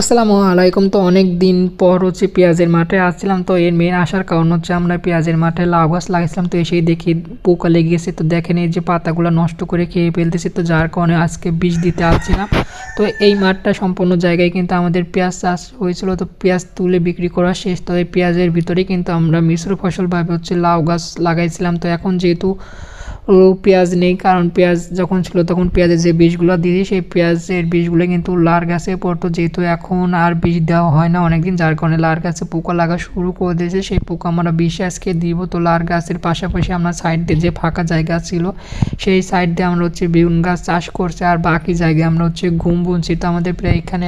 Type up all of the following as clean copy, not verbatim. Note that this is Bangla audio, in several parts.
আসসালামু আলাইকুম। তো অনেক দিন পর হচ্ছে পেঁয়াজের মাঠে আসছিলাম। তো এর মেন আসার কারণ হচ্ছে আমরা পেঁয়াজের মাঠে লাউ গাছ লাগাইছিলাম, তো এসেই দেখি পোকা লেগে গেছে। তো দেখেন এই যে পাতাগুলো নষ্ট করে খেয়ে ফেলতেছে, তো যার কারণে আজকে বিষ দিতে আসছিলাম। তো এই মাঠটা সম্পূর্ণ জায়গায় কিন্তু আমাদের পেঁয়াজ চাষ হয়েছিল। তো পেঁয়াজ তুলে বিক্রি করা শেষ। তো এই পেঁয়াজের ভিতরে কিন্তু আমরা মিশ্র ফসলভাবে হচ্ছে লাউ গাছ লাগাইছিলাম। তো এখন যেহেতু পেঁয়াজ নেই, কারণ পেঁয়াজ যখন ছিল তখন পেঁয়াজের যে বীজগুলো দিয়েছি সেই পেঁয়াজের বীজগুলো কিন্তু লার গাছে পড়তো, যেহেতু এখন আর বীজ দেওয়া হয় না অনেকদিন, যার কারণে লার গাছে পোকা লাগা শুরু করে দিয়েছে। সেই পোকা আমরা বিষ আজকে দিব। তো লার গাছের পাশাপাশি আমরা সাইড দিয়ে যে ফাঁকা জায়গা ছিল সেই সাইড দিয়ে আমরা হচ্ছে বেগুন গাছ চাষ করছি, আর বাকি জায়গায় আমরা হচ্ছে গম বুনছি। তো আমাদের প্রায় এখানে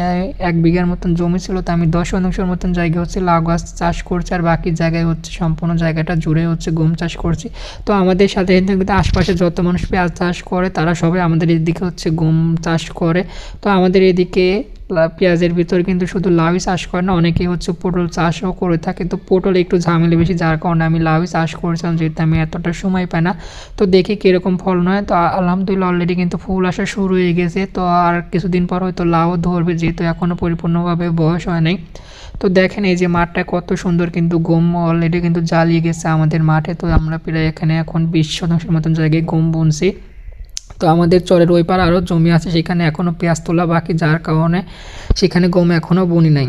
1 বিঘার মতন জমি ছিল, তো আমি 10 শতাংশের মতন জায়গা হচ্ছে লাউ গাছ চাষ করছি, আর বাকি জায়গায় হচ্ছে সম্পূর্ণ জায়গাটা জুড়ে হচ্ছে গম চাষ করছি। তো আমাদের সাথে আশপাশে যত মানুষ পেঁয়াজ চাষ করে তারা সবাই আমাদের এদিকে হচ্ছে গম চাষ করে। তো আমাদের এদিকে পেঁয়াজের ভিতরে কিন্তু শুধু লাউই চাষ করে না, অনেকেই হচ্ছে পটল চাষও করে থাকে। তো পটল একটু ঝামেলা বেশি, যার কারণে আমি লাউই চাষ করেছিলাম, যেহেতু আমি এতটা সময় পাই না। তো দেখি কীরকম ফল নয়। তো আলহামদুলিল্লাহ অলরেডি কিন্তু ফুল আসা শুরু হয়ে গেছে। তো আর কিছুদিন পর হয়তো লাউ ধরবে, যেহেতু এখনও পরিপূর্ণভাবে বয়স হয় নাই। তো দেখেন এই যে মাঠটা কত সুন্দর, কিন্তু গম অলরেডি কিন্তু জ্বালিয়ে গেছে আমাদের মাঠে। তো আমরা প্রায় এখানে এখন 20 শতাংশের মতন জায়গায় গম বুনছি। তো আমাদের চরের ওই পার আরও জমি আছে, সেখানে এখনও পেঁয়াজ তোলা বাকি, যার কারণে সেখানে গম এখনও বুনি নাই।